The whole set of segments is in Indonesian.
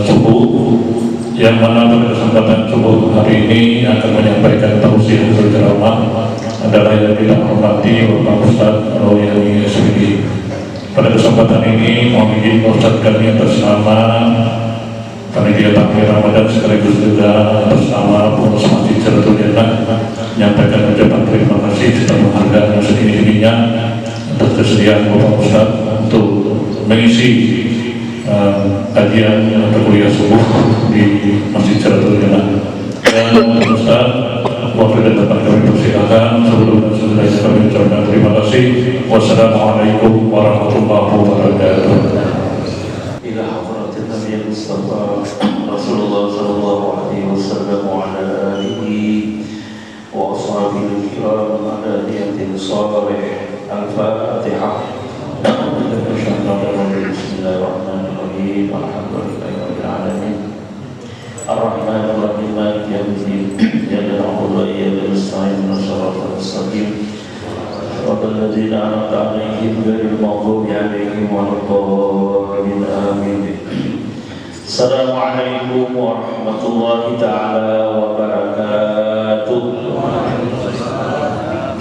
subuh, yang mana pada kesempatan subuh hari ini akan menyampaikan tausiah berceramah adalah yang kita hormati Bapak Ustadz Royani SPG. Pada kesempatan ini mohon izin Ustadz kami atas nama Panitia Takmir Ramadan sekaligus juga atas nama pengurus Masjid Jaratul Jannah menyampaikan ucapan terima kasih serta penghargaan yang setinggi-tingginya atas kesediaan Bapak Ustadz untuk mengisi kajian atau kuliah subuh di Masjid Jaratul Jannah. Dan Ustadz, waktu dan tempat kami persilakan. Sebelum dan selesai kami ucapkan terima kasih. Wassalamualaikum warahmatullahi wabarakatuh. Ila hadratin Nabi Mustafa Rasulullah sallallahu alaihi wasallam wa ala alihi wa ashabihi kiram ala niyatin salih. Al-Fatihah. Bismillahirrahmanirrahim. Alhamdulillahi rabbil alamin. Ar-Rahmanir Rahim. Maliki yaumiddin. Iyyaka na'budu wa iyyaka nasta'in. Ihdinas siratal mustaqim. Shiratal ladzina an'amta 'alaihim ghairil maghdubi 'alaihim waladdallin. Amin. Assalamualaikum warahmatullahi ta'ala wabarakatuh.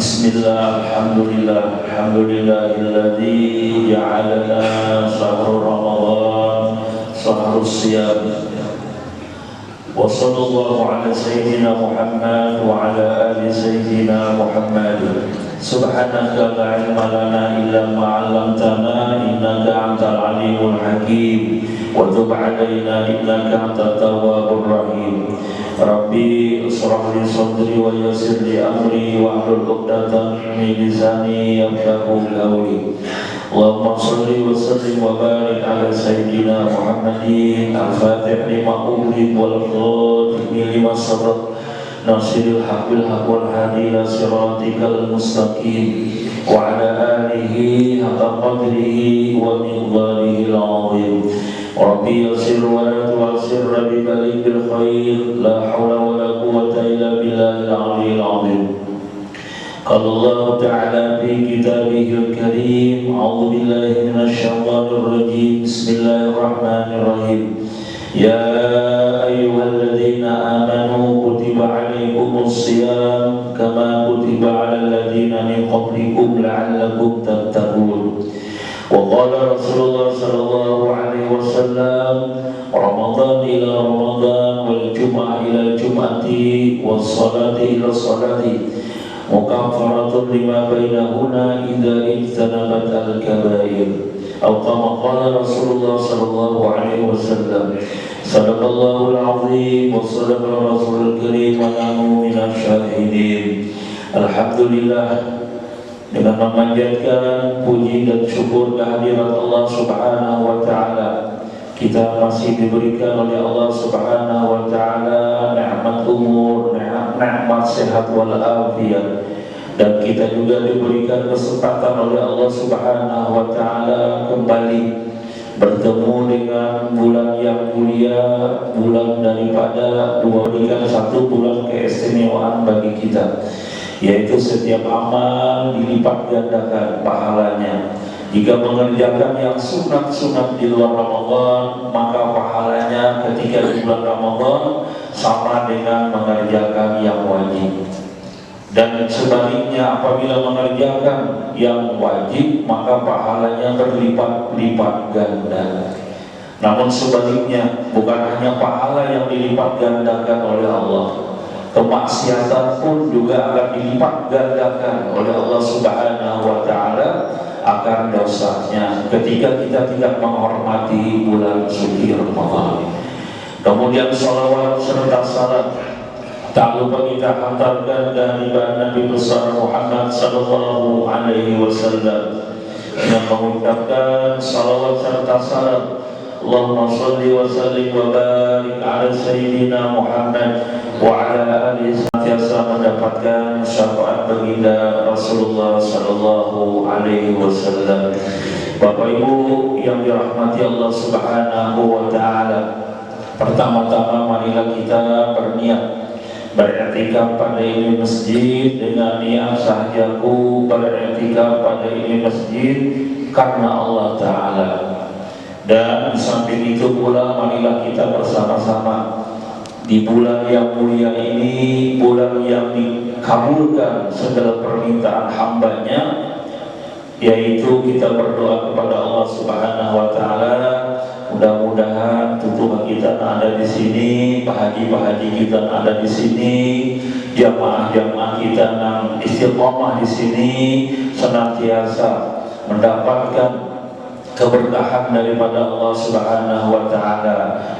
Bismillah, alhamdulillah, alhamdulillahilladzi ja'alana syahrul Ramadan syahrus siyam. Wa sallallahu ala sayyidina Muhammad wa ala ali sayyidina Muhammad. Subhanaka la ilma lana illa ma 'allamtana innaka antal alimul hakim. Wa tub 'alaina innaka antat tawwabur rahim. Rabbi ishrah li sadri wa yassir li amri wa hlul 'uqdatam min lisani yafqahu qawli. Allahumma shalli wa sallim wa barik ala sayyidina Muhammadin al-fatih lima ughliqa wal khatimi lima sabaq nasiril haqqil haqq wal hadi ila siratikal mustaqim wa ala alihi haqqa qadrihi wa miqdarihi al-'azim. Rabbi yassir wa la tu'assir bi baligil khair la haula wa la quwwata illa billahil 'aliyyil 'azim. Qala Allah Ta'ala fi kitabihil karim. A'udzu billahi minasy syaithanir rajim. Bismillahirrahmanirrahim. Ya ayyuhalladzina amanu kutiba 'alaikumus shiyam kama kutiba 'alal ladzina min qablikum la'allakum tattaqun. Wa qala Rasulullah sallallahu alaihi wasallam, Ramadan ila Ramadan wal jum'ah ila jum'ati was salati ila salati mukaffaratun lima bainahuna idza ijtanabat al-kabair. Atau kama qala Rasulullah sallallahu alaihi wasallam, sadaqallahul azim wa sadaqa rasulul karim wa nahnu minasy syahidin. Alhamdulillah, dengan memanjatkan puji dan syukur kehadirat Allah Subhanahu wa taala, kita masih diberikan oleh Allah Subhanahu wa taala nikmat umur, nikmat sehat wal afiat, dan kita juga diberikan kesempatan oleh Allah Subhanahu wa taala kembali bertemu dengan bulan yang mulia, bulan daripada berikan satu bulan keistimewaan bagi kita, yaitu setiap amal dilipat gandakan pahalanya. Jika mengerjakan yang sunat-sunat di luar Ramadan, maka pahalanya ketika di bulan Ramadan sama dengan mengerjakan yang wajib. Dan sebaliknya, apabila mengerjakan yang wajib, maka pahalanya berlipat-lipat ganda. Namun sebaliknya, bukan hanya pahala yang dilipat gandakan oleh Allah, kemaksiatan pun juga akan dilipat gandakan oleh Allah Subhanahu wa taala akan dosanya ketika kita tidak menghormati bulan suci Ramadan. Kemudian salawat serta salam tak lupa kita hantarkan kehadiran Nabi besar Muhammad sallallahu alaihi wasallam yang mengucapkan salawat serta salam. Allahumma shalli wa sallim wa barik ala sayyidina Muhammad wa ala alihi, senantiasa mendapatkan syafaat baginda Rasulullah sallallahu alaihi wasallam. Bapak Ibu yang dirahmati Allah Subhanahu wa taala, pertama-tama marilah kita berniat beriktikaf pada ini masjid dengan niat sahjaku beriktikaf pada ini masjid karena Allah taala. Dan di samping itu pula marilah kita bersama-sama di bulan yang mulia ini, bulan yang dikabulkan segala permintaan hambanya, yaitu kita berdoa kepada Allah Subhanahu wa taala. Mudah-mudahan tutup kita ada di sini, pahaji-pahaji kita ada di sini, jamaah-jamaah kita yang istiqomah di sini senantiasa mendapatkan keberkahan daripada Allah Subhanahu wa taala,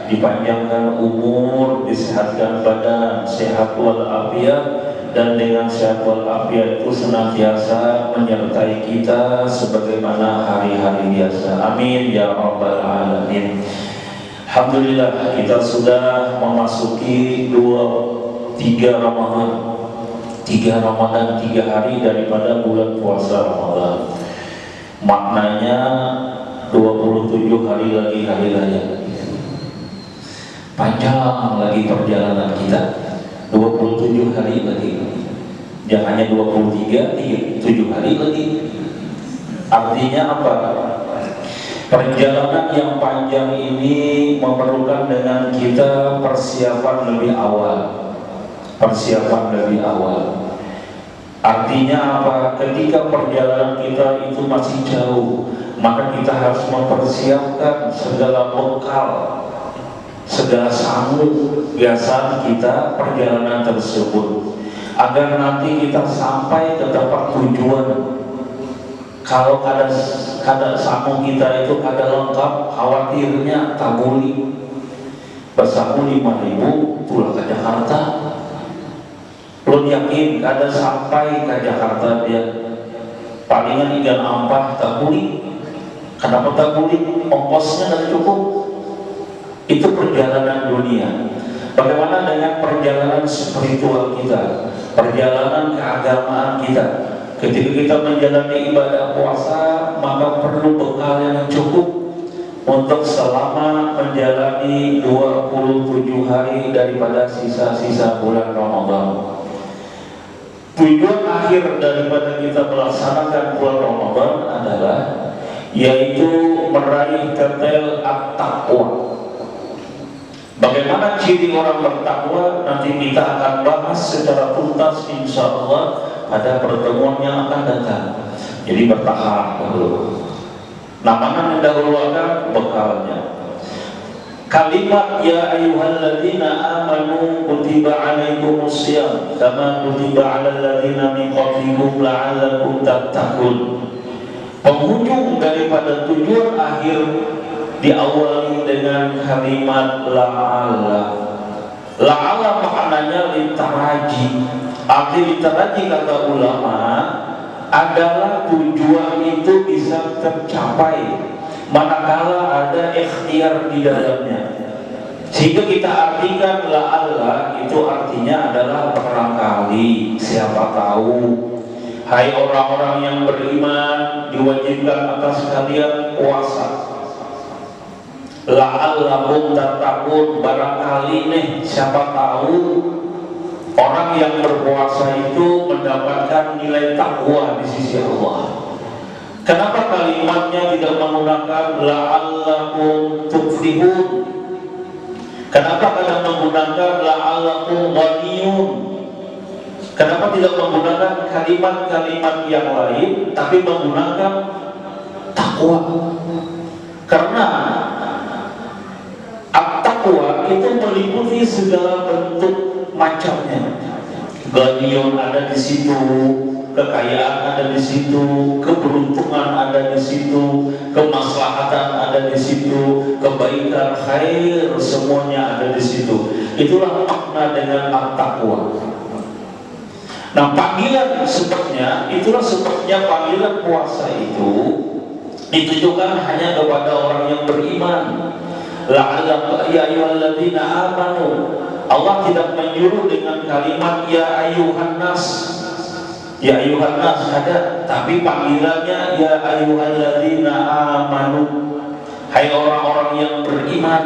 dipanjangkan umur, disehatkan badan, sehat walafiat, dan dengan sehat walafiat itu senantiasa menyertai kita sebagaimana hari-hari biasa. Amin ya rabbal alamin. Alhamdulillah, kita sudah memasuki 3 Ramadan. 3 Ramadan, 3 hari daripada bulan puasa Ramadan. Maknanya 27 hari lagi hari raya. Panjang lagi perjalanan kita. 27 hari lagi. Jangan hanya 23, 7 hari lagi. Artinya apa? Perjalanan yang panjang ini memerlukan dengan kita persiapan lebih awal. Persiapan lebih awal. Artinya apa? Ketika perjalanan kita itu masih jauh, maka kita harus mempersiapkan segala bekal, segala sambut biasa kita perjalanan tersebut, agar nanti kita sampai ke tempat tujuan. Kalau kada sambung kita itu kada lengkap, khawatirnya tabuli. Bersambung 5.000 pulang ke Jakarta. Belum yakin kada sampai ke Jakarta dia. Palingan ikan ampah tabuli. Kenapa tabuli? Ongkosnya tidak cukup. Itu perjalanan dunia. Bagaimana dengan perjalanan spiritual kita, perjalanan keagamaan kita? Ketika kita menjalani ibadah puasa, maka perlu bekal yang cukup untuk selama menjalani 27 hari daripada sisa-sisa bulan Ramadan. Tujuan akhir daripada kita melaksanakan bulan Ramadan adalah yaitu meraih ketel at-taqwa. Bagaimana ciri orang bertakwa nanti kita akan bahas secara tuntas insya Allah pada pertemuan yang akan datang. Jadi bertahap dahulu. Nah, mana mendahulukan bekalnya? Kalimat ya ayyuhalladzina amanu kutiba alaikumus syiyam kama kutiba alal ladzina min qablikum la'allakum tattaqun. Penghujung daripada tujuan akhir diawali dengan kalimat la'alla. La'alla maknanya litaraji. Arti litaraji kata ulama adalah tujuan itu bisa tercapai manakala ada ikhtiar di dalamnya. Sehingga kita artikan la'alla itu artinya adalah barangkali, siapa tahu. Hai orang-orang yang beriman, diwajibkan atas kalian puasa. La'allakum tattaqun, barangkali nih siapa tahu orang yang berpuasa itu mendapatkan nilai takwa di sisi Allah. Kenapa kalimatnya tidak menggunakan la'allakum tuflihun? Kenapa kadang menggunakan la'allakum ghaniyun? Kenapa tidak menggunakan kalimat-kalimat yang lain tapi menggunakan takwa? Karena at-taqwa itu meliputi segala bentuk macamnya. Ghaniyun ada di situ, kekayaan ada di situ, keberuntungan ada di situ, kemaslahatan ada di situ, kebaikan khair semuanya ada di situ. Itulah makna dengan at-taqwa. Nah, panggilan sebabnya itulah sebabnya panggilan puasa itu ditujukan hanya kepada orang yang beriman. La'alla ya ayyuhalladzina amanu. Allah tidak menyuruh dengan kalimat ya ayyuhan nas. Ya ayyuhan nas ada, tapi panggilannya ya ayyuhalladzina amanu. Hai orang-orang yang beriman.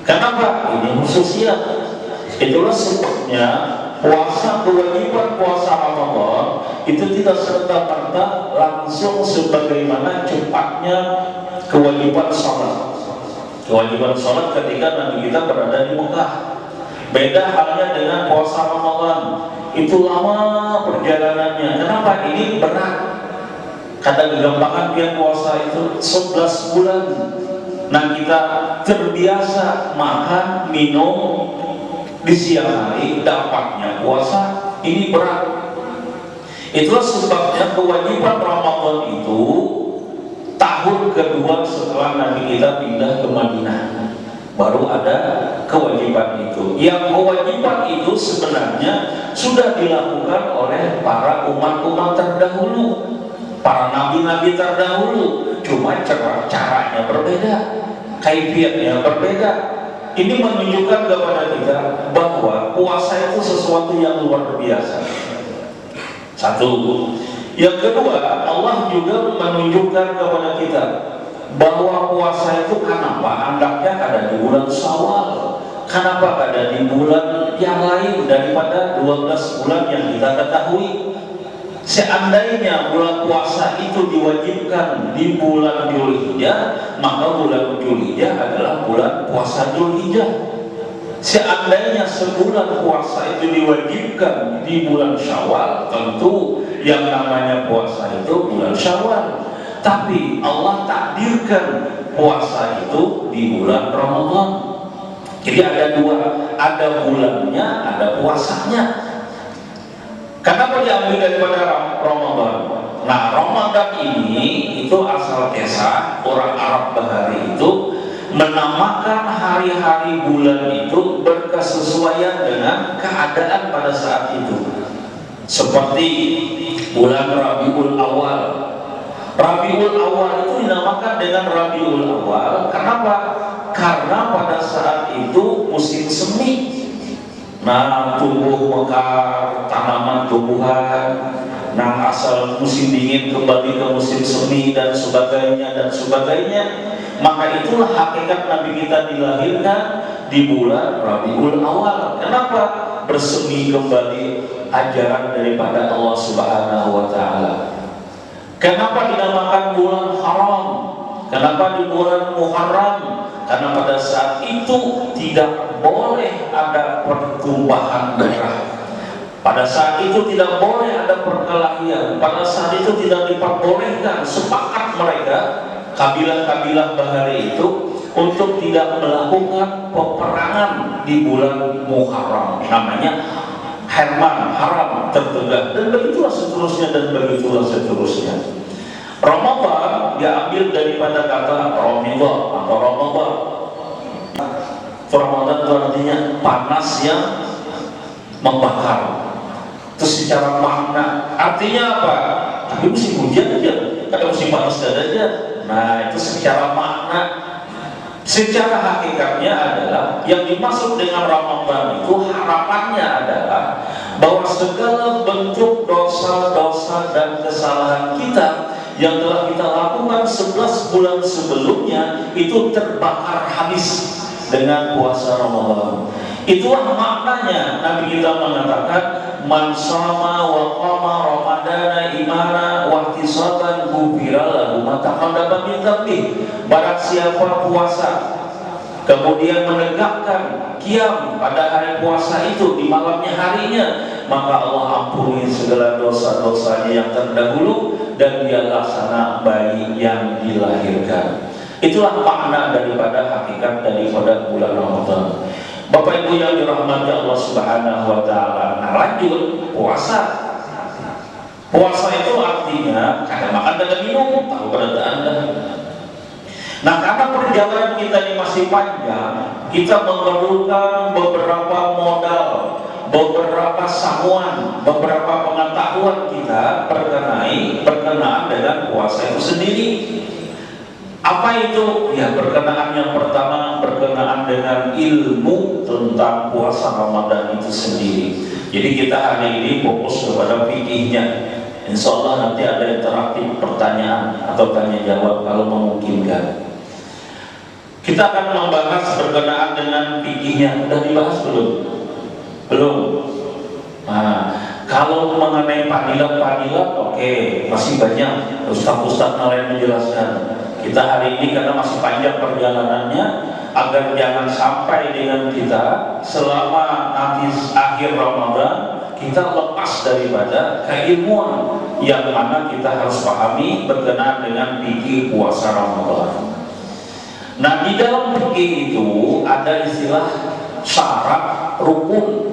Kenapa? Ini khususnya. Itulah sebabnya puasa, kewajiban puasa Ramadan itu tidak serta-merta langsung sebagaimana cepatnya kewajiban sholat. Kewajiban sholat ketika Nabi kita berada di Mekah. Beda halnya dengan puasa Ramadan. Itu lama perjalanannya. Kenapa? Ini berat. Kata kegampangan dia puasa itu 11 bulan. Nah kita terbiasa makan, minum di siang hari, dampaknya puasa. Ini berat. Itulah sebabnya kewajiban Ramadan itu tahun kedua setelah Nabi kita pindah ke Madinah baru ada kewajiban itu. Yang kewajiban itu sebenarnya sudah dilakukan oleh para umat-umat terdahulu, para nabi-nabi terdahulu, cuma caranya berbeda, kaifiatnya berbeda. Ini menunjukkan kepada kita bahwa puasa itu sesuatu yang luar biasa. Satu. Yang kedua, Allah juga menunjukkan kepada kita bahwa puasa itu kenapa hendaknya ada di bulan Syawal, kenapa ada di bulan yang lain daripada 12 bulan yang kita ketahui. Seandainya bulan puasa itu diwajibkan di bulan Dzulhijjah, maka bulan Dzulhijjah adalah bulan puasa Dzulhijjah. Seandainya sebulan puasa itu diwajibkan di bulan Syawal, tentu yang namanya puasa itu bulan Syawal. Tapi Allah takdirkan puasa itu di bulan Ramadan. Jadi ada dua, ada bulannya, ada puasanya. Kenapa diambil daripada Ramadan? Nah, Ramadan ini itu asal kisah orang Arab Bahari itu menamakan hari-hari bulan itu berkesesuaian dengan keadaan pada saat itu. Seperti bulan Rabiul Awal. Rabiul Awal itu dinamakan dengan Rabiul Awal. Kenapa? Karena pada saat itu musim semi. Nah, tumbuh mekar, tanaman tumbuhan. Nah, asal musim dingin kembali ke musim semi dan sebagainya dan sebagainya. Maka itulah hakikat Nabi kita dilahirkan di bulan Rabiul Awal. Kenapa? Bersemi kembali ajaran daripada Allah Subhanahu wa Ta'ala. Kenapa dinamakan bulan haram? Kenapa di bulan Muharram? Karena pada saat itu tidak boleh ada pertumpahan darah. Pada saat itu tidak boleh ada perkelahian. Pada saat itu tidak diperbolehkan. Sepakat mereka, kabilah-kabilah Bahari itu, untuk tidak melakukan peperangan di bulan Muharram. Namanya Herman, haram, tertegak, dan begitulah seterusnya dan begitulah seterusnya. Ramadan diambil daripada kata Ramadan atau Ramadan. Ramadan itu artinya panas yang membakar. Terus secara makna artinya apa? Tapi musim hujan aja, ada musim panas aja. Nah, itu secara makna. Secara hakikatnya adalah yang dimaksud dengan Ramadan itu harapannya adalah bahwa segala bentuk dosa-dosa dan kesalahan kita yang telah kita lakukan 11 bulan sebelumnya itu terbakar habis dengan puasa Ramadan. Itulah maknanya Nabi kita mengatakan man shama wa qama ramadana imana wa ihtisaban ghufira lahu ma taqaddama min dzambi. Barang siapa puasa kemudian menegakkan qiyam pada hari puasa itu di malamnya harinya, maka Allah ampuni segala dosa-dosanya yang terdahulu dan dia laksana bayi yang dilahirkan. Itulah makna daripada hakikat daripada bulan Ramadan. Bapak Ibu yang dirahmati Allah Subhanahu wa Ta'ala. Nah, lanjut puasa. Puasa itu artinya kada makan kada minum, tahu pada Anda. Nah, karena perjalanan kita ini masih panjang, kita memerlukan beberapa modal, beberapa samuan, beberapa pengetahuan kita berkenaan dengan puasa itu sendiri. Apa itu? Ya, berkenaan yang pertama berkenaan dengan ilmu tentang puasa Ramadan itu sendiri. Jadi kita hari ini fokus kepada fikihnya. Insya Allah nanti ada interaktif pertanyaan atau tanya jawab kalau memungkinkan. Kita akan membahas berkenaan dengan fikihnya. Sudah dibahas belum? Belum. Nah, kalau mengenai padilat, oke, masih banyak ustaz-ustaz lain menjelaskan. Kita hari ini karena masih panjang perjalanannya, agar jangan sampai dengan kita selama nanti akhir Ramadan kita lepas daripada keilmuan yang mana kita harus pahami berkenaan dengan fikih puasa Ramadan. Nah, di dalam fikih itu ada istilah syarat rukun.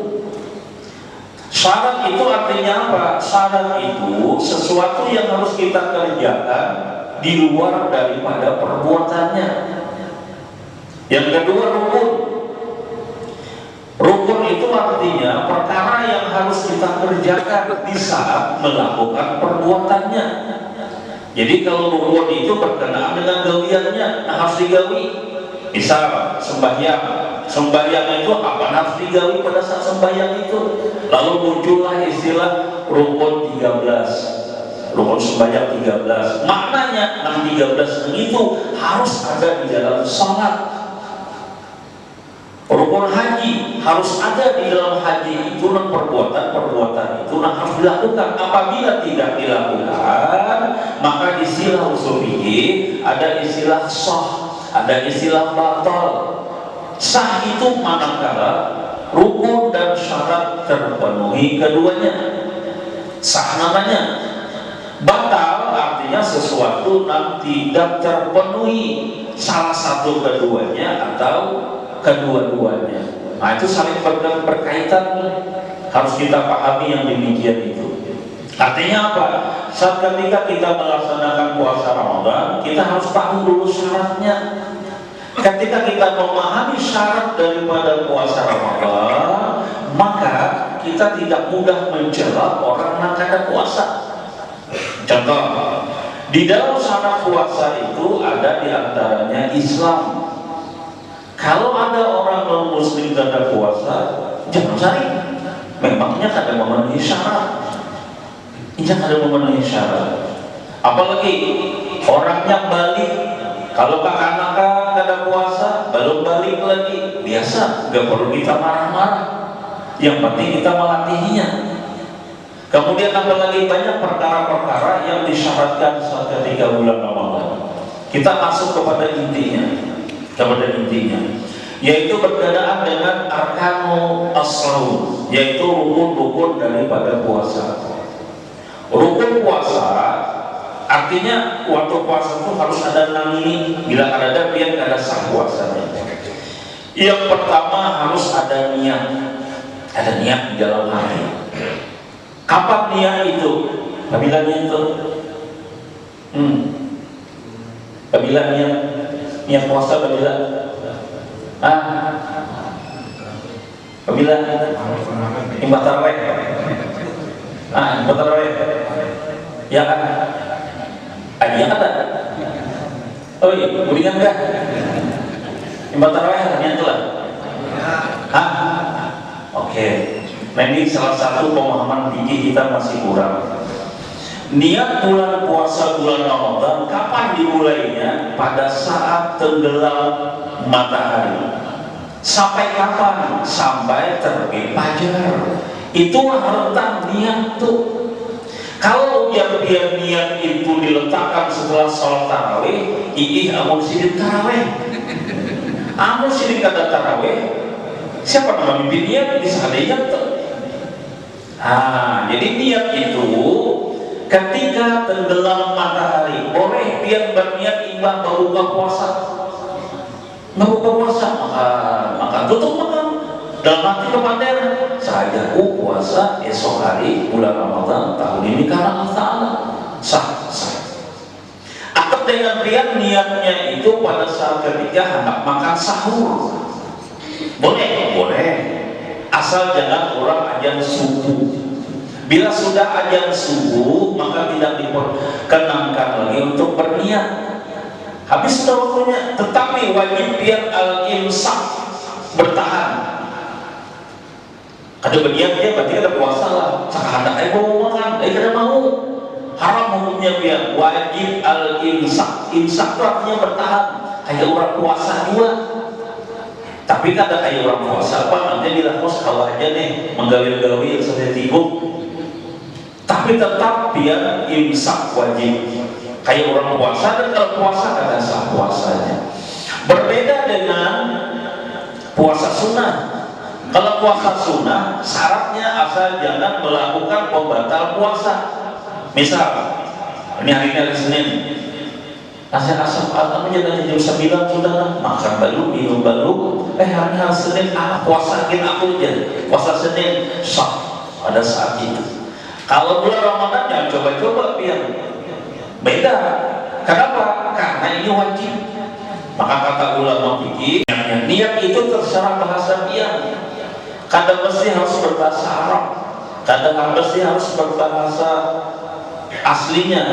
Syarat itu artinya apa? Syarat itu sesuatu yang harus kita kerjakan di luar daripada perbuatannya. Yang kedua, rukun. Rukun itu artinya perkara yang harus kita kerjakan di saat melakukan perbuatannya. Jadi kalau rukun itu berkenaan dengan gawiannya, nah harus digawi. Misal sembahyang itu apa harus digawi pada saat sembahyang itu. Lalu muncullah istilah rukun 13, rukun sembahyang 13. Maknanya 13 itu harus ada di dalam sholat. Rukun haji harus ada di dalam haji itu, dan perbuatan itu harus dilakukan. Apabila tidak dilakukan, maka istilah usul fikih ada istilah sah, ada istilah batal. Sah itu manakala rukun dan syarat terpenuhi keduanya, sah namanya. Batal artinya sesuatu yang tidak terpenuhi salah satu keduanya atau kedua-duanya. Nah, itu saling berkaitan, harus kita pahami yang demikian itu. Artinya apa? Saat ketika kita melaksanakan puasa Ramadan, kita harus tahu dulu syaratnya. Ketika kita memahami syarat daripada puasa Ramadan, maka kita tidak mudah mencela orang yang ada puasa. Contoh, di dalam syarat puasa itu ada diantaranya Islam. Kalau ada orang non-muslim tidak puasa, jangan cari. Memangnya kada memenuhi syarat. Jangan ada memenuhi syarat. Apalagi orangnya balik. Kalau kakak-kakak kada puasa, belum balik lagi, biasa, gak perlu kita marah-marah. Yang penting kita melatihnya. Kemudian apalagi banyak perkara-perkara yang disyaratkan saat ketika bulan Ramadan. Kita masuk kepada intinya. Yaitu berkenaan dengan arkanu as-shaum, yaitu rukun-rukun daripada puasa. Rukun puasa artinya waktu puasa itu harus ada 6 ini. Bila ada biar ada sah puasanya. Yang pertama harus ada niat di dalam hati. Kapan niat itu? Apabila niat itu apabila niat puasa apabila imam tarawih ya kan? Iya kan? Oh iya, kuningan kah? Imam tarawih niat telah? Oke. Nah, ini salah satu pemahaman fikih kita masih kurang. Niat bulan puasa bulan Ramadan kapan dimulainya? Pada saat tenggelam matahari. Sampai kapan? Sampai terbit fajar. Itulah rentang niat tuh. Kalau biar niat itu diletakkan setelah sholat tarawih, amun sidin tarawih. Amun sidin kata tarawih, siapa nama mimpin niat bisa ada niat tuh. Jadi niat itu ketika tenggelam matahari, boleh biar berniat imbang berbuka puasa. Maka tutup makan dalam hati kepandaian. Saya puasa esok hari bulan Ramadan tahun ini karena Allah Ta'ala. Sah. Atau dengan niatnya itu pada saat ketika hendak makan sahur. Boleh. Asal jangan orang azan subuh. Bila sudah azan subuh, maka tidak diperkenankan lagi untuk berniat. Habis sudah waktunya, tetapi wajib biar al-imsak, bertahan. Ada berniat dia berarti ada puasa lah. Hendak mau makan, kada mau. Haram hukumnya biar wajib al-imsak. Imsak itu artinya bertahan. Kayak orang puasa juga. Tapi kada kayak orang puasa apa? Nanti bilang kalau aja nih menggawi-gawi yang sudah tibuk. Tapi tetap biar imsak wajib. kayak orang puasa, dan kalau puasa ada sah puasanya. Berbeda dengan puasa sunnah. Kalau puasa sunnah, syaratnya asal jangan melakukan pembatal puasa. Misal, ini hari Senin, asal namanya jam 9 sudah makan baru, minum baru. Hari Senin, puasain aku aja. Puasa Senin sah pada saat itu. Kalau bulan Ramadan jangan coba-coba biar beda. Kenapa? Karena ini wajib. Maka kata ulama fikih, niat itu terserah bahasa dia. Kadang mesti harus berbahasa Arab, kadang mesti harus berbahasa aslinya.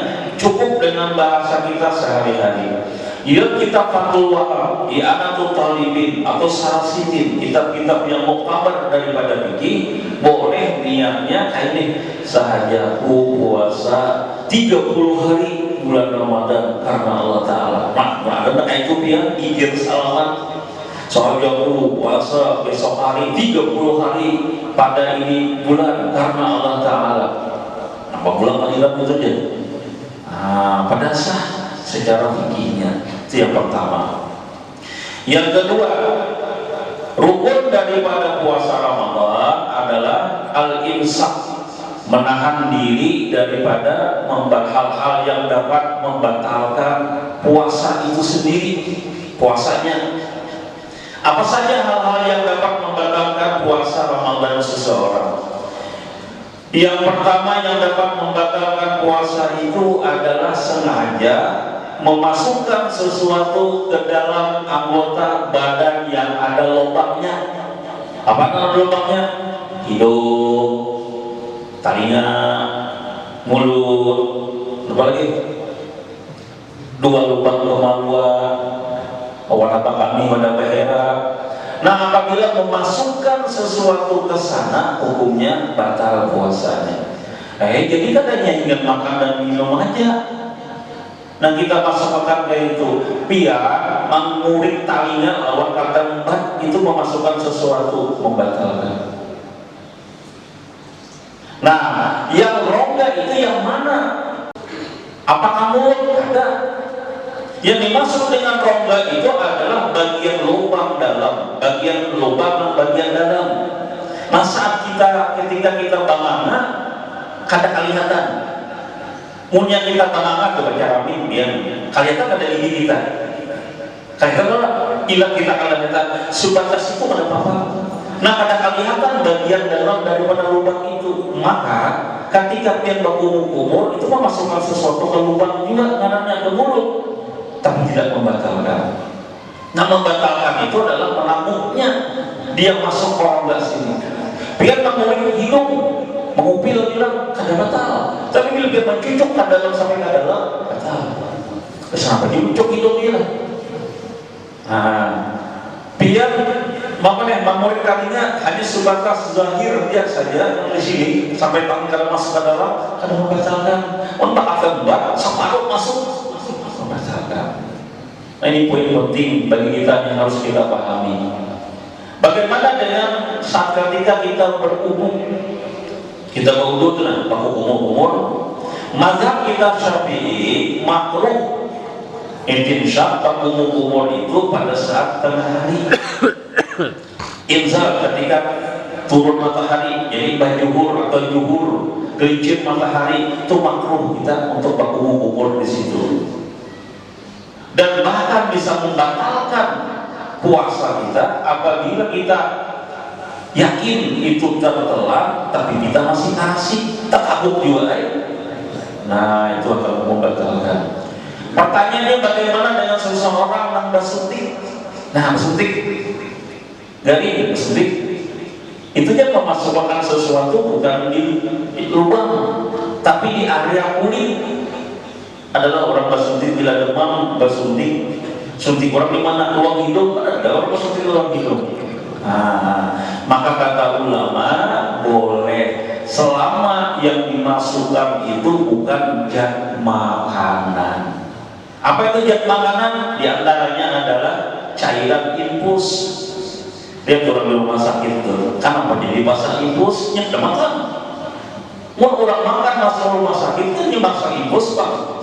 Cukup dengan bahasa kita sehari-hari. Ya, kitab Fathul Wahab, I'anatul Talibin atau Sarasitin, kitab-kitab yang muktabar daripada fikih, boleh niatnya kayak ini, sahajaku puasa 30 hari bulan Ramadan karena Allah Ta'ala. Nah, itu dia ikir salaman. Sahajaku puasa besok hari 30 hari pada ini bulan karena Allah Ta'ala. Apa bulan akhirat itu aja? Pada sah secara fikihnya. Itu yang pertama. Yang kedua, rukun daripada puasa Ramadan adalah al-imsak, menahan diri daripada hal-hal yang dapat membatalkan puasa itu sendiri, puasanya. Apa saja hal-hal yang dapat membatalkan puasa Ramadan seseorang? Yang pertama yang dapat membatalkan puasa itu adalah sengaja memasukkan sesuatu ke dalam anggota badan yang ada lubangnya. Apa nama lubangnya? Hidung, telinga, mulut, apa lagi? 2 lubang kemaluan, warna kami, warna behera. Nah, apabila memasukkan sesuatu ke sana, hukumnya batal puasanya. Jadi katanya ingat makan dan minum aja. Nah, kita masukkan kayak itu, biar mengurik talinya lawan kata empat itu memasukkan sesuatu, membatalkan. Nah, yang rongga itu yang mana? Apakah mulut? Ada. Yang dimaksud dengan rongga itu adalah bagian lubang dalam, bagian lubang bagian dalam. Nah, saat ketika kita banganga, kada kelihatan. Munya kita banganga coba cara mimpian, kelihatan ada gigi kita. Kelihatan lah, ilat kita kelihatan. Sebatas itu ada apa-apa. Nah, kada kelihatan bagian dalam daripada lubang itu. Maka ketika dia berkumur-kumur itu memasukkan sesuatu ke lubang juga, ngarannya ke mulut, tapi tidak membatalkan. Nah, membatalkan itu adalah menamuknya, dia masuk ke rongga sini. Biar mengulik hidung, mengupil bilang kada batal. Tapi bila dia mencucuk ke dalam sampai ke dalam, batal. Kenapa diucuk hidung dia? Biar makanya mengulik kalinya hanya sebatas zahir dia saja di sini sampai tangan kada masuk ke dalam, kada membatalkan. Untuk akan buat separuh masuk, membatalkan. Nah, ini poin penting bagi kita yang harus kita pahami. Bagaimana dengan saat ketika kita berwudu? Kita berwudu itu pakai kumur-kumur. Mazhab kita Syafi'i makruh intinsyak pakai kumur-kumur itu pada saat tengah hari. Inzal ketika turun matahari, jadi bajuhur atau juhur, gelincir matahari itu makruh kita untuk pakai kumur di situ. Dan bahkan bisa membatalkan puasa kita apabila kita yakin itu tertelan tapi kita masih kasih takabuk juga. Nah, itu akan membatalkan. Pertanyaannya, bagaimana dengan seseorang yang bersuntik? Nah, bersuntik dari bersuntik itu dia memasukkan sesuatu bukan di lubang tapi di area kulit. Adalah orang bersuntik bila demam bersuntik. Suntik orang di mana? Ruang hidung, ada orang bersuntik ruang hidung. Maka kata ulama boleh selama yang dimasukkan itu bukan zat makanan. Apa itu zat makanan? Di antaranya adalah cairan infus. Dia turun di rumah sakit tuh, kenapa jadi pasang infusnya? Udah makan. Mau orang makan masuk rumah sakit kan dimasak infus pak.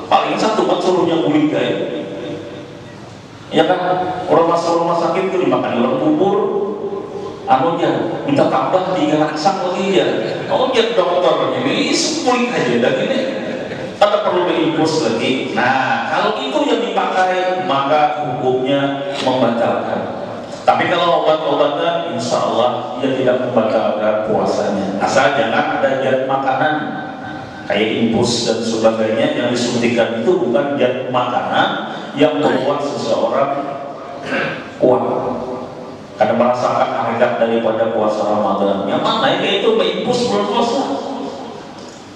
paling satu buat suruhnya gulika ya kan, orang masuk rumah sakit itu dimakan orang bubur anunya minta tambah 3 raksang lagi ya, oh dia dokter ini semulik aja dan ini ada perlu diinfus lagi. Nah kalau itu yang dipakai maka hukumnya membatalkan. Tapi kalau obat-obatan insya Allah dia tidak membatalkan puasanya, asal jangan ada zat makanan kayak infus dan sebagainya yang disuntikan itu bukan zat makanan yang membuat seseorang kuat karena merasakan hakikat daripada puasa Ramadan. Yang mana itu infus bulan puasa,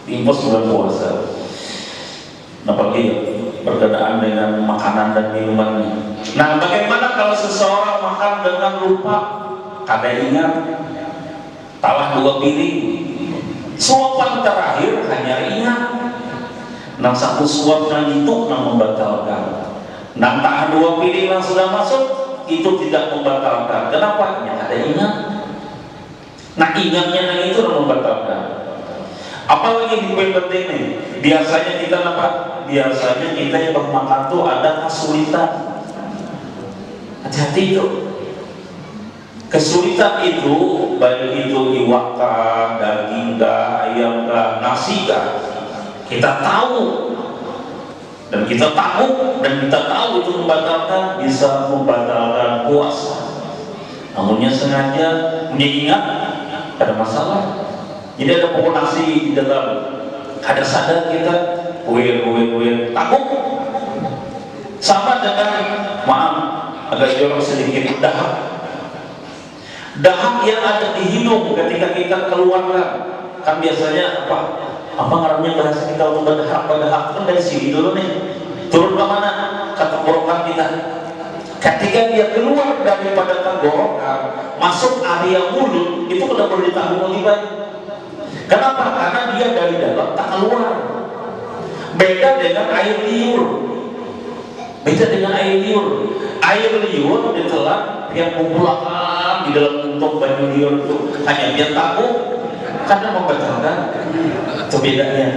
infus bulan puasa. Apalagi berkenaan dengan makanan dan minumannya. Nah, bagaimana kalau seseorang makan dengan lupa, kada ingat, talah 2 piring, suapan terakhir hanya ingat, nang satu suap nang itu nang membatalkan, nang tahan 2 piring yang sudah masuk itu tidak membatalkan. Kenapa? Ya kada ingat. Nah ingatnya nang itu nang membatalkan. Apalagi di poin penting nih, biasanya kita apa? Biasanya kita yang bermakan tuh ada kesulitan. Hati-hati itu. Kesulitan itu baik itu iwak kah, daging kah, ayam kah, nasi kah, kita tahu dan kita tahu itu membatalkan, bisa membatalkan puasa. Namunnya sengaja mengingat ada masalah. Jadi ada pokok nasi di dalam, ada sadar kita, takut. Sama dengan, maaf, agak jorok sedikit, dahak yang ada di hidung ketika kita keluarkan. Kan biasanya apa ngarannya bahasa kita untuk dahak kan dari sini dulu nih, turun ke mana? Ke tenggorokan kita. Ketika dia keluar daripada tenggorokan, masuk area mulut, itu sudah boleh ditanggung lebih baik. Kenapa? Karena dia dari dalam tak keluar. Beda dengan air liur. Air liur ditelan yang kumpulkan di dalam untuk baju liur itu hanya biar tahu karena membatalkan. Itu bedanya.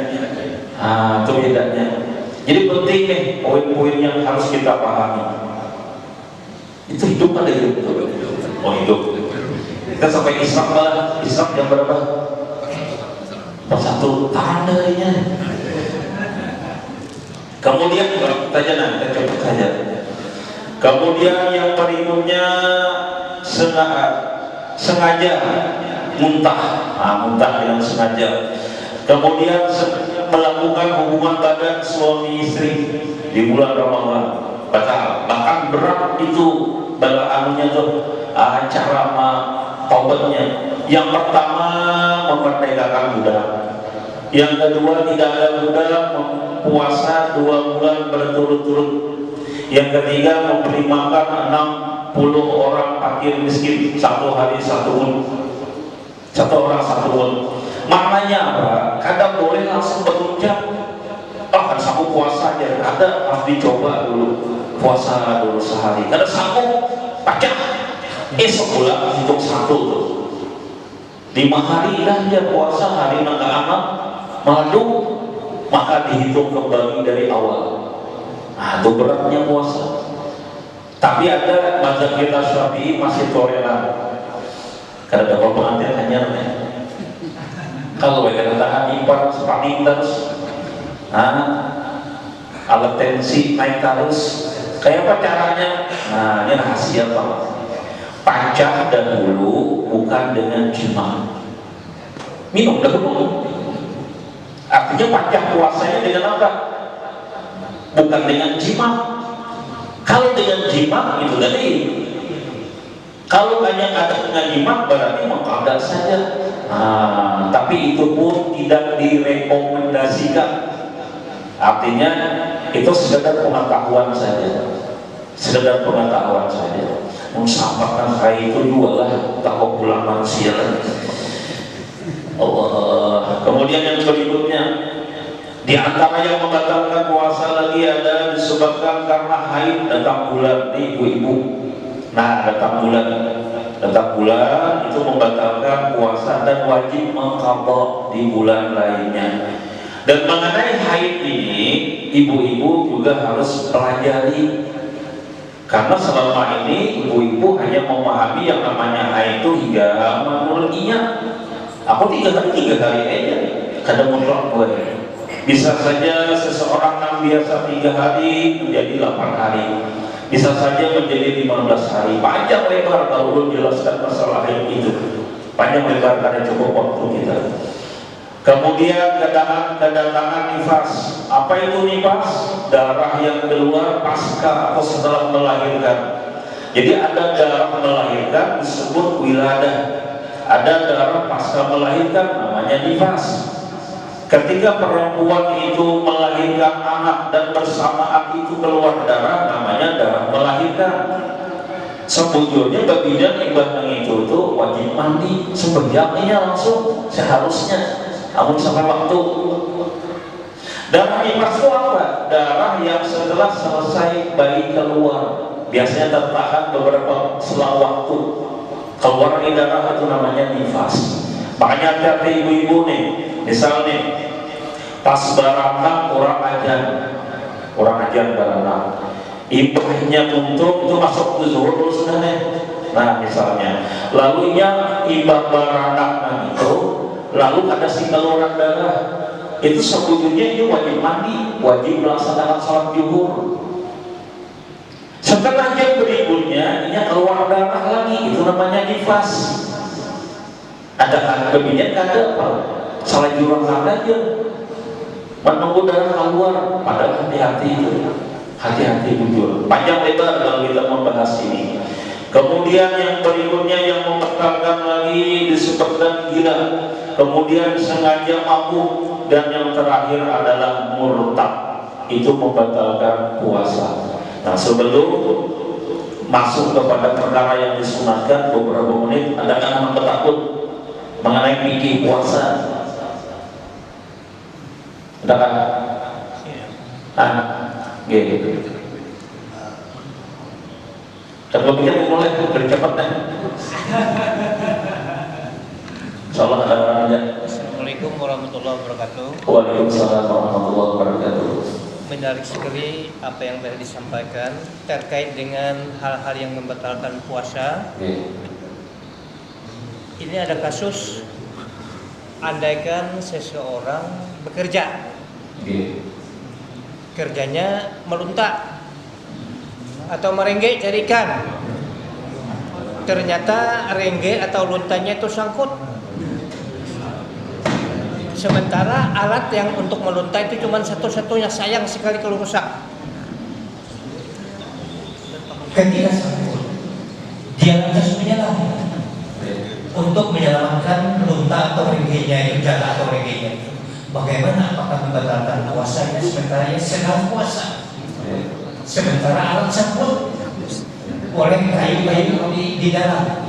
Itu bedanya. Jadi penting nih poin-poin yang harus kita pahami. Itu hidup ada hidup. Oh hidup. Kita sampai Islam lah. Islam yang berapa? Satu tandanya. Kemudian kita coba saja. Kemudian yang berikutnya sengaja muntah dengan sengaja. Kemudian melakukan hubungan badan suami istri di bulan Ramadan batal. Bahkan berat itu balaannya tuh cara taubatnya. Yang pertama memerdekakan budak. Yang kedua tidak ada budak, puasa 2 bulan berturut-turut. Yang ketiga memberi makan 60 orang fakir miskin 1 hari 1 mun. 1 orang 1 mun. Maknanya apa? Kadang boleh langsung berucap, kan sanggup puasa aja. Ada harus dicoba dulu puasa dulu sehari. Kada sanggup pacak. Sebulan untuk 1 tuh. 5 hari dah dia puasa, hari naga anak madu, maka dihitung kembali dari awal. Itu beratnya puasa. Tapi ada mazhab kita Syafi'i masih toleran. Karena ada pengantin hanya kalau mereka tahan impar seperti terus, alat tensi naik terus. Kayak apa caranya? Ini rahasia Pak. Pacah dahulu bukan dengan jima. Minum dahulu. Artinya pacah puasanya dengan apa? Bukan dengan jima. Kalau dengan jima itu tadi. Kalau hanya ada dengan jima berarti mengkadak saja. Tapi itu pun tidak direkomendasikan. Artinya itu sekedar pengetahuan saja. Mensampaikan hari itu juga lah takut pulang manusia. Allah. Kemudian yang berikutnya, di antara yang membatalkan puasa lagi ada disebabkan karena haid datang bulan nih ibu-ibu. Datang bulan itu membatalkan puasa dan wajib mengqadha di bulan lainnya. Dan mengenai haid ini ibu-ibu juga harus pelajari, karena selama ini ibu-ibu hanya memahami yang namanya haid itu hingga menurut iya. Aku 3 hari aja, kadang mutlak gue. Bisa saja seseorang yang biasa 3 hari menjadi 8 hari, bisa saja menjadi 15 hari. Panjang lebar kalau belum jelaskan masalah haid itu. Panjang lebar karena cukup waktu kita. Kemudian kedatangan nifas. Apa itu nifas? Darah yang keluar pasca atau setelah melahirkan. Jadi ada darah melahirkan disebut wiladah, ada darah pasca melahirkan namanya nifas. Ketika perempuan itu melahirkan anak dan bersamaan itu keluar darah, namanya darah melahirkan. Sebetulnya bagi ibadah itu tuh wajib mandi sebenarnya langsung seharusnya, namun sampai waktu. Darah nifas itu apa? Darah yang setelah selesai bayi keluar, biasanya tertahan beberapa selang waktu, keluar di darah itu namanya nifas. Makanya hati ibu-ibu nih, misalnya pas beranak orang ajan beranak, ibahnya untuk itu masuk ke zuhur dulu sebenarnya. Nah misalnya, lalu yang ibah beranak itu, lalu ada si keluaran darah, itu sebetulnya ini wajib mandi, wajib melaksanakan sholat zuhur. Setelah jam berikutnya, ini keluar darah lagi, itu namanya nifas. Ada kebijakan kada apa? Salah jurang aja, menunggu darah keluar. Padahal hati-hati itu, hati-hati bujur. Panjang lebar kalau kita membahas ini. Kemudian yang berikutnya yang membatalkan lagi disebutkan gila. Kemudian sengaja mabuk, dan yang terakhir adalah murtad. Itu membatalkan puasa. Nah sebelum masuk kepada perkara yang disunatkan beberapa menit, ada yang takut mengenai fikih puasa. Ada kan? Gitu. Kalau pikir mulai bercepat kan? Insyaallah ada orangnya. Assalamualaikum warahmatullahi wabarakatuh. Waalaikumsalam warahmatullahi wabarakatuh. Menarik sekali apa yang tadi disampaikan terkait dengan hal-hal yang membatalkan puasa. Ini ada kasus, andaikan seseorang bekerja, kerjanya meluntak atau merengge cari ikan, ternyata rengge atau luntanya itu sangkut, sementara alat yang untuk meluntai itu cuma satu-satunya, sayang sekali kalau rusak. Ketika sangkut, dia lantas menyelam untuk menyelamatkan lunta atau renggenya itu, jala atau renggenya itu. Bagaimana, apakah membatalkan puasanya sementara ia sedang puasa? Sementara alat sangkut oleh kayu-kayu di dalam,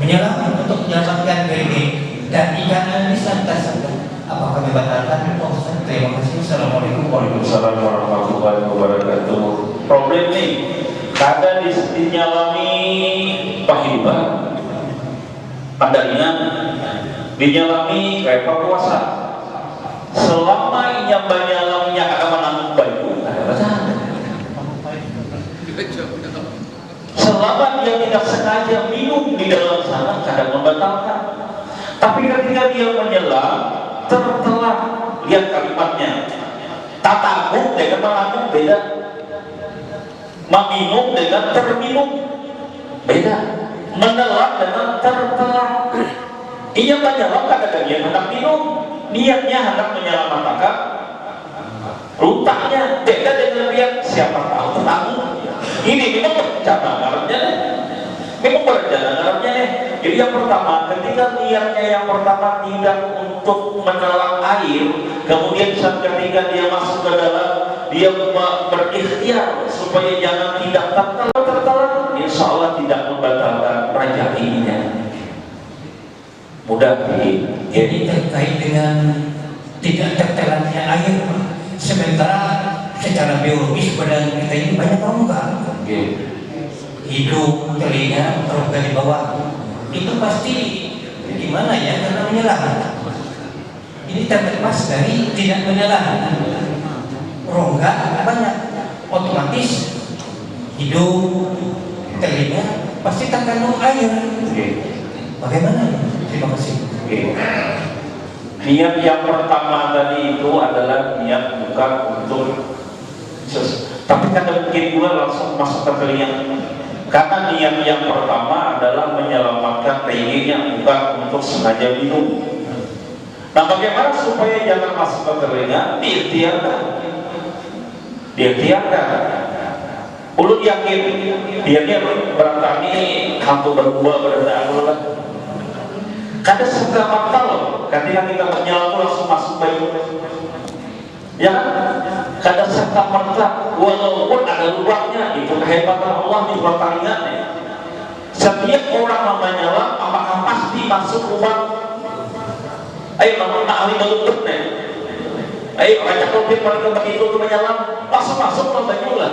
menyelam untuk menyelamatkan rengge dan ikan lisan tersebut, apakah membatalkan puasa? Terima kasih. Assalamualaikum warahmatullahi wabarakatuh. Problem nih, kadang dinyalami pahibah, pandangan dinyalami kayak puasa. Selama inya banyalamnya akan menanggung baik, ada masalah. Selama dia tidak sengaja minum di dalam sana, kadang membatalkan. Tapi ketika dia menyelam, tertelah, lihat kalimatnya. Tatabuk dengan menanggung beda. Meminum dengan terminum beda. Menelan dengan tertelah. Ia menyelam kadang dia hendak minum, niatnya hendak menyelamatkan luntaknya. Beda dengan lihat siapa tahu tertanggung. Ini memang berjalan Arabnya nih. Memang berjalan Arabnya nih. Jadi yang pertama, ketika niatnya yang pertama tidak untuk menelan air, kemudian saat ketika dia masuk ke dalam, dia berikhtiar supaya jangan tidak tertelan, insya Allah tidak membatalkan rezekinya. Mudah ini. Jadi terkait dengan tidak tertelannya air, sementara secara biologis badan kita ini banyak rongga, hidung, telinga, rongga di bawah, itu pasti gimana ya, karena menyelam. Ini terlepas dari tidak menyelam. rongga banyak, otomatis hidung, telinga pasti terkandung air. Bagaimana? Terima kasih. Niat yang pertama tadi itu adalah niat bukan untuk tapi kadang mungkin juga langsung masuk ke telinga. Karena niat yang pertama adalah menyelamatkan telinga, bukan untuk sengaja minum. Nah, bagaimana supaya jangan masuk ke telinga? Diikhtiarkan. Ulun yakin dia bertani hantu berdua berdagulah. Kada serta-merta loh, ketika kita menyelam langsung masuk bayi. Ya kan? Kada serta-merta, walaupun ada lubangnya, itu kehebatan Allah di pertandingannya. Setiap orang menyelam, apakah pasti masuk lubang? Ayo, namun ahli melutut nih. Ayo, raja kopit mereka begitu untuk menyelam, langsung masuk lubangnya.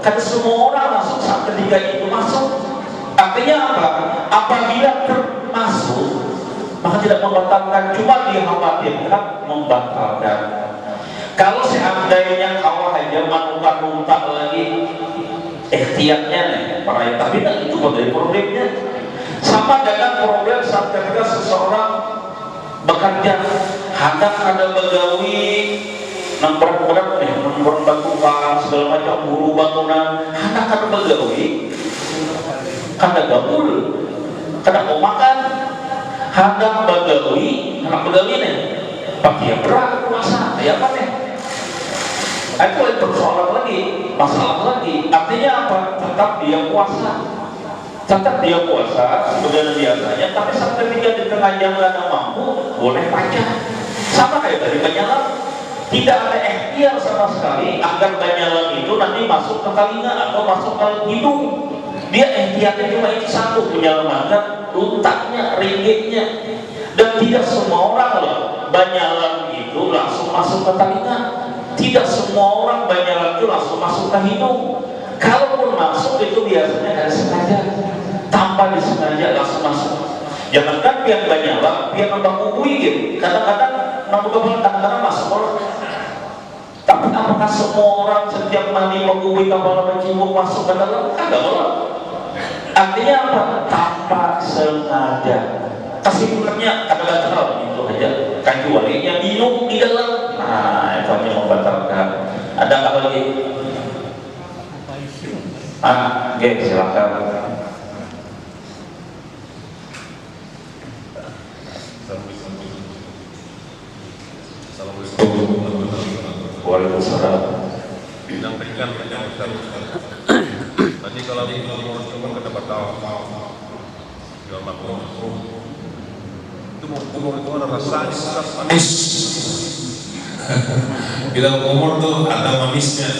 Kan semua orang langsung saat ketika itu masuk. Artinya apa? Apabila termasuk, maka tidak membatalkan, cuma dikhawatirkan membatalkan. Kalau seandainya kau hanya muntah lagi, ikhtiarnya nih, para tapi itu dari problemnya. Sama dengan problem saat ketika seseorang bekerja, hendak ada begawi, berat nih, batu segala macam buru bangunan, hendak ada begawi. Kada gabul, kada mau makan, hendak bagawi, nih, pakai berat puasa, ya apa nih? Itu lagi persoalan lagi, masalah lagi. Artinya apa? Tetap dia puasa, sebenarnya biasanya, tapi sampai ketika di tengah jalan nggak mampu, boleh pajak. Sama kayak dari penyelam, tidak ada ikhtiar sama sekali agar penyelam itu nanti masuk ke telinga atau masuk ke hidung. Dia ikhtiarnya cuma itu satu, menyelamatkan luntaknya, ringgitnya. Dan tidak semua orang loh banyalan itu langsung masuk ke telinga. Tidak semua orang banyalan itu langsung masuk ke hidung. Kalaupun masuk itu biasanya ada sengaja, tanpa disengaja langsung masuk. Jangankan pihak banyalan, pihak nambah kubui gitu. Kadang-kadang nambah kepala, kadang-kadang masuk orang. Tapi apakah semua orang setiap mandi menggubui kepala mencium masuk ke dalam? Ada orang. Artinya apa? Tanpa sengaja. Kesimpulannya kadang-kadang itu aja. Kecuali yang minum di dalam. Nah, itu hanya membatalkan. Ada apa lagi? Oke, silakan. Waalaikumsalam. Bidang ringan saja Ustaz. Tadi kalau umur itu kan kita batal jual makmur. Itu umur itu ada rasanya Ustaz, manis. Bilang umur tuh ada manisnya.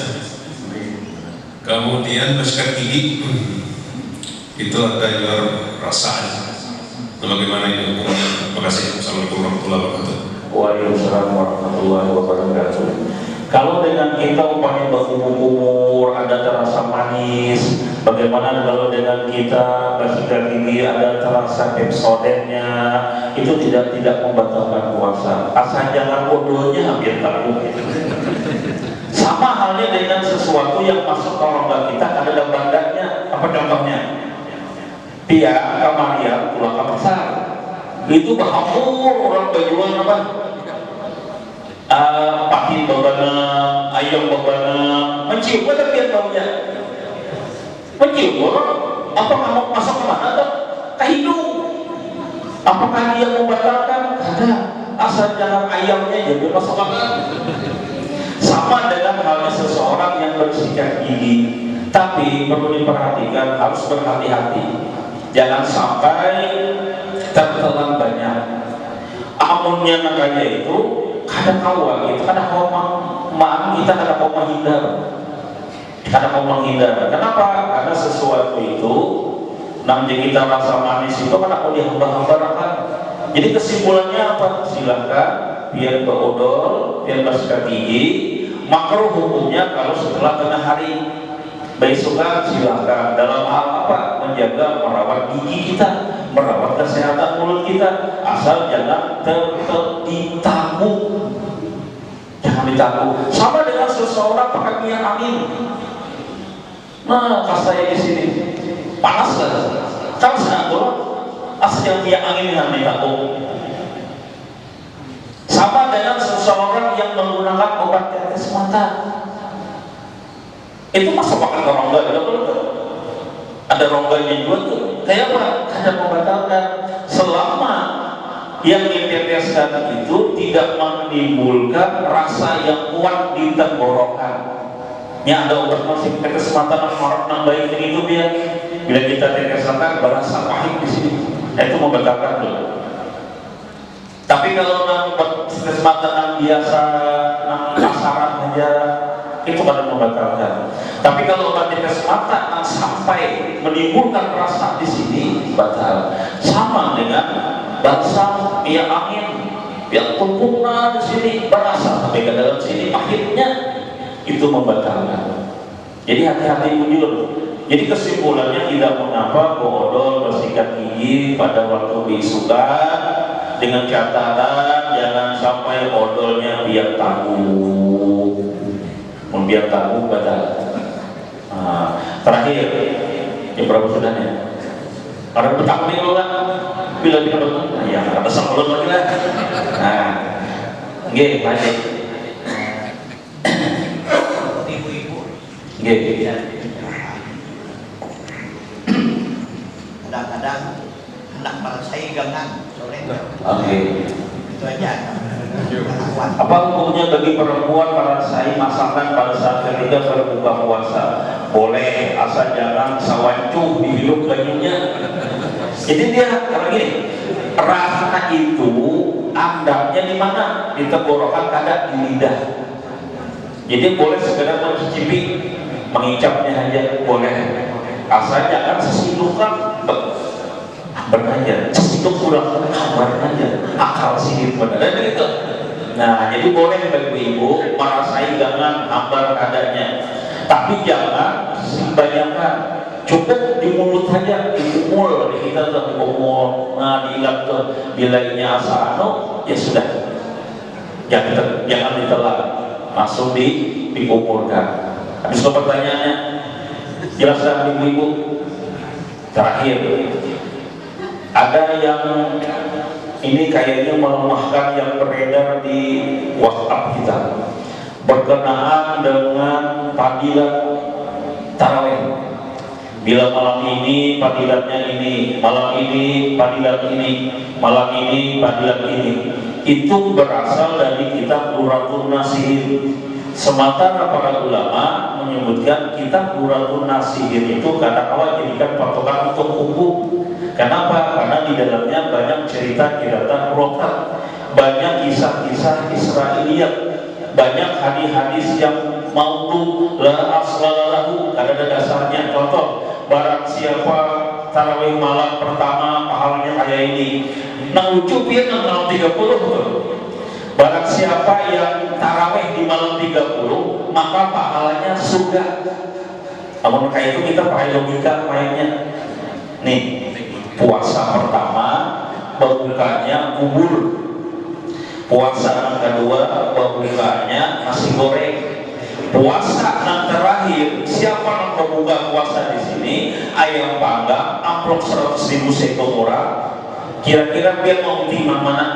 Kemudian bersikat gigi itu ada juga rasanya. Bagaimana ini hukumnya? Terima kasih. Assalamualaikum warahmatullahi wabarakatuh. Waalaikumsalam warahmatullahi wabarakatuh. Kalau dengan kita umpamanya berkumur ada terasa manis, bagaimana kalau dengan kita bersikat gigi ada terasa pepsodennya, itu tidak membatalkan puasa. Asal jangan bodohnya hampir takut. Sama halnya dengan sesuatu yang masuk ke rongga kita ada dalam badannya. Apa contohnya? Pia, kamaria, tulang besar. Itu berhamur orang berjual apa? Pakai bebanam, ayam bebanam, mencium apa dia tahunya? Mencium orang, apa kamu masuk ke mana tuh? Ke hidung. Apakah dia membatalkan? Ada. Asal jangan ayamnya jadi masuk apa? Sama dengan halnya seseorang yang bersikat gigi, tapi perlu diperhatikan, harus berhati-hati. Jangan sampai tertelan banyak. Amunnya makanya itu kadang kawan itu kadang maaf kita kadang mau menghindar. Kenapa? Karena sesuatu itu nanti kita rasa manis itu kadang mau dihamba-hambakan. Jadi kesimpulannya apa? Silakan biar berodol, biar bersikat gigi. Makruh hukumnya kalau setelah tengah hari. Besokan silakan dalam hal apa? Menjaga merawat gigi kita. merawat kesehatan mulut kita, asal jangan ditakut. Jangan ditakut. Sama dengan seseorang pakai minyak angin. Nah, pas saya di sini panas kan? Kalau saya asal yang minyak angin dengan ditakut. Sama dengan seseorang yang menggunakan obat tetes mata. Itu masuk pakai rongga juga betul. Ada rongganya juga tuh. Kayak apa? Ada membatalkan selama yang diteteskan itu tidak menimbulkan rasa yang kuat di tenggorokan. Ya ada obat masih tetes mata orang baik itu biar bila kita teteskan berasa pahit di sini. Itu membatalkan tuh. Tapi kalau tetes mata yang biasa, pasaran aja, itu pada membatalkan. Tapi kalau obat tetes mata yang sampai menimbulkan rasa di sini batal. Sama dengan balsam, minyak angin, yang tumpuknya di sini berasa, tapi ke dalam sini pahitnya, itu membatalkan. Jadi hati-hati bujur. Jadi kesimpulannya tidak mengapa odol bersikat gigi pada waktu diisukan, dengan catatan jangan sampai odolnya biar tangguh. Biar tangguh batal. Nah, terakhir, yang berapa sudahnya? Orang petang nih lah, bila ya ada sebelum lagi lah. Nah, gini lanjut. Ibu-ibu, Gini. kadang-kadang hendak saya gangan sore. Oke. Itu aja. Apa hukumnya bagi perempuan merasakan masakan pada saat ketika berbuka puasa? Boleh, asal jangan sawancuh di hidup bajunya. Jadi dia karena gini, rasa itu andapnya di mana? Di tenggorokan, kadang di lidah. Jadi boleh sekedar mencicipi, mengicapnya aja boleh. Asal jangan sesidukkan beraja, sesiduk kurang beraja, akal sihir benar gitu. Nah, jadi boleh bagi ibu merasai gangan hambar adanya, tapi jangan dibayangkan. Cukup di mulut saja, dikumul, di kita tuh dikumul, nah diingat tuh bilainya asano, ya sudah, jangan ditelan, langsung dikumulkan. Habis itu pertanyaannya, jelaskan ibu-ibu. Terakhir, ada yang ini kayaknya melemahkan yang beredar di WhatsApp kita berkenaan dengan fadilat tarawih. Bila malam ini fadilatnya ini, malam ini fadilat ini, malam ini fadilat ini, itu berasal dari kitab Duratun Nasihir. Sementara para ulama menyebutkan kitab Duratun Nasihir itu kadang-kala jadikan patokan untuk hukum. Kenapa? Karena di dalamnya banyak cerita kiratan rokat, banyak kisah-kisah Israiliyat, banyak hadis-hadis yang maudhu la aslalahu, ada dasarnya. Contoh, barang siapa tarawih malam pertama pahalanya kayak ini, nang ucup ya nang malam 30 tuh. Barang siapa yang tarawih di malam 30 maka pahalanya surga. Namun kayak itu kita pakai logika mainnya. Nih, puasa pertama berbukanya bubur, puasa yang kedua berbukanya nasi goreng, puasa yang terakhir siapa yang berbuka puasa di sini ayam panggang amplop 100.000 seko murah. Kira-kira dia mau timang mana?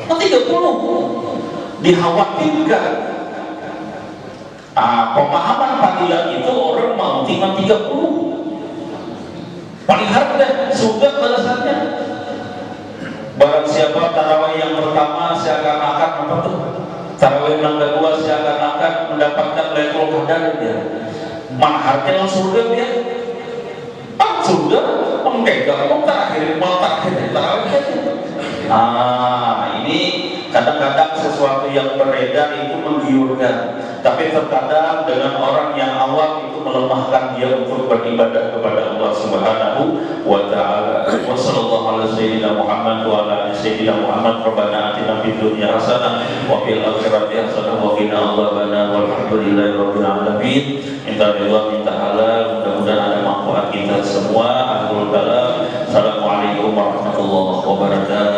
30. Dikhawatirkan pemahaman fadilah itu orang mau timang 30 paling harga surga balasannya. Barang siapa tarawih yang pertama seakan-akan apa tuh? Tarawih yang kedua seakan-akan mendapatkan Lailatul Qadar dia. Mana harga surga dia? Surga mengpegang terakhir tarawih. Ini kadang-kadang sesuatu yang beredar itu menggiurkan, tapi terkadang dengan orang yang awam itu melemahkan dia untuk beribadah kepada Allah Subhanahu wa ta'ala. Wa sallallahu ala sayyidina Muhammad wa ala sayyidina Muhammad. Rabbana atina fid dunya hasanah wa fil akhirati hasanah wa qina adzabannar. Walhamdulillahi rabbil alamin. Minta ridha, minta halal, mudah-mudahan ada buat kita semua. Akhirul kalam. Assalamualaikum warahmatullahi wabarakatuh.